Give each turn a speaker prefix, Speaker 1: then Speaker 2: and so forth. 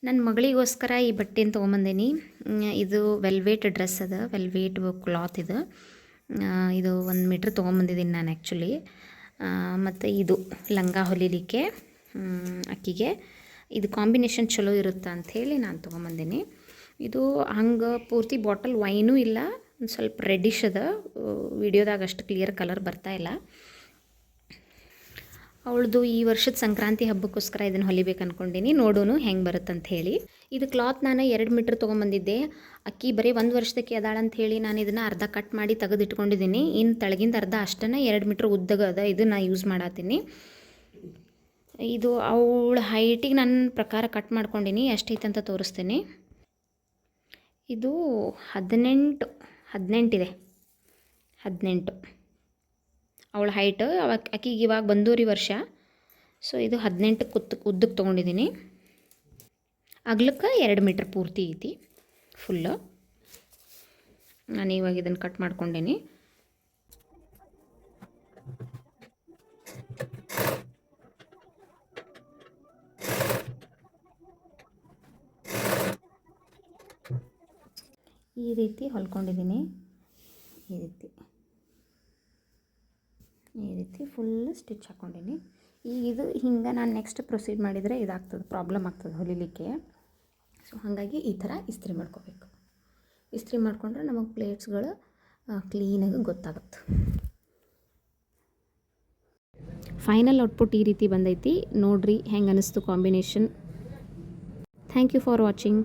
Speaker 1: ನನ್ನ ಮಗಳಿಗೋಸ್ಕರ ಈ ಬಟ್ಟೆನ ತೊಗೊಂಬಂದೇನಿ. ಇದು ವೆಲ್ವೇಟ್ ಡ್ರೆಸ್ ಅದ, ವೆಲ್ವೇಟ್ ಕ್ಲಾತ್ ಇದು. ಇದು 1 ಮೀಟ್ರ್ ತೊಗೊಂಬಂದಿದ್ದೀನಿ ನಾನು ಆ್ಯಕ್ಚುಲಿ. ಮತ್ತು ಇದು ಲಂಗ ಹೊಲಿಲಿಕ್ಕೆ ಅಕ್ಕಿಗೆ ಇದು ಕಾಂಬಿನೇಷನ್ ಚಲೋ ಇರುತ್ತೆ ಅಂಥೇಳಿ ನಾನು ತೊಗೊಂಬಂದೀನಿ. ಇದು ಹಂಗೆ ಪೂರ್ತಿ ಬಾಟಲ್ ವೈನೂ ಇಲ್ಲ, ಒಂದು ಸ್ವಲ್ಪ ರೆಡ್ಡಿಶ್ ಅದ. ವಿಡಿಯೋದಾಗ ಅಷ್ಟು ಕ್ಲಿಯರ್ ಕಲರ್ ಬರ್ತಾಯಿಲ್ಲ. ಅವಳದು ಈ ವರ್ಷದ ಸಂಕ್ರಾಂತಿ ಹಬ್ಬಕ್ಕೋಸ್ಕರ ಇದನ್ನು ಹೊಲಿಬೇಕು ಅಂದ್ಕೊಂಡೀನಿ. ನೋಡೋಣ ಹೆಂಗೆ ಬರುತ್ತಂತ ಹೇಳಿ. ಇದು ಕ್ಲಾತ್ ನಾನು 2 ಮೀಟ್ರ್ ತೊಗೊಂಬಂದಿದ್ದೆ. ಅಕ್ಕಿ ಬರೀ 1 ವರ್ಷದಕ್ಕೆ ಅದಾಳಂತ ಹೇಳಿ ನಾನು ಇದನ್ನು ಅರ್ಧ ಕಟ್ ಮಾಡಿ ತೆಗೆದಿಟ್ಕೊಂಡಿದ್ದೀನಿ. ಇನ್ನು ತೆಳಗಿಂದ ಅರ್ಧ ಅಷ್ಟನ್ನು 2 ಮೀಟ್ರ್ ಉದ್ದಗ ಅದ, ಇದು ನಾನು ಯೂಸ್ ಮಾಡತ್ತೀನಿ. ಇದು ಅವಳ ಹೈಟಿಗೆ ನನ್ನ ಪ್ರಕಾರ ಕಟ್ ಮಾಡ್ಕೊಂಡೀನಿ. ಎಷ್ಟೈತೆ ಅಂತ ತೋರಿಸ್ತೀನಿ. ಇದು 18 ಇದೆ, 18 ಅವಳ ಹೈಟ್. ಆಕಿಗೆ ಇವಾಗ ಬಂದೂರಿ ವರ್ಷ. ಸೊ ಇದು 18 ಉದ್ದಕ್ಕೆ ತೊಗೊಂಡಿದ್ದೀನಿ. ಅಗ್ಲಕ್ಕೆ 2 ಮೀಟ್ರ್ ಪೂರ್ತಿ ಐತಿ ಫುಲ್ಲು. ನಾನು ಇವಾಗ ಇದನ್ನು ಕಟ್ ಮಾಡ್ಕೊಂಡೀನಿ. ಈ ರೀತಿ ಹೊಲ್ಕೊಂಡಿದ್ದೀನಿ. ಈ ರೀತಿ ಫುಲ್ ಸ್ಟಿಚ್ ಹಾಕ್ಕೊಂಡೀನಿ. ಈಗ ಇದು ಹಿಂಗೆ ನಾನು ನೆಕ್ಸ್ಟ್ ಪ್ರೊಸೀಡ್ ಮಾಡಿದರೆ ಇದಾಗ್ತದೆ, ಪ್ರಾಬ್ಲಮ್ ಆಗ್ತದೆ ಹೊಲಿಲಿಕ್ಕೆ. ಸೊ ಹಾಗಾಗಿ ಈ ಥರ ಇಸ್ತ್ರಿ ಮಾಡ್ಕೋಬೇಕು. ಇಸ್ತ್ರಿ ಮಾಡಿಕೊಂಡ್ರೆ ನಮಗೆ ಪ್ಲೇಟ್ಸ್ಗಳು ಕ್ಲೀನಾಗಿ ಗೊತ್ತಾಗುತ್ತೆ. ಫೈನಲ್ ಔಟ್ಪುಟ್ ಈ ರೀತಿ ಬಂದೈತಿ. ನೋಡಿರಿ ಹೆಂಗೆ ಅನ್ನಿಸ್ತು combination. Thank you for watching.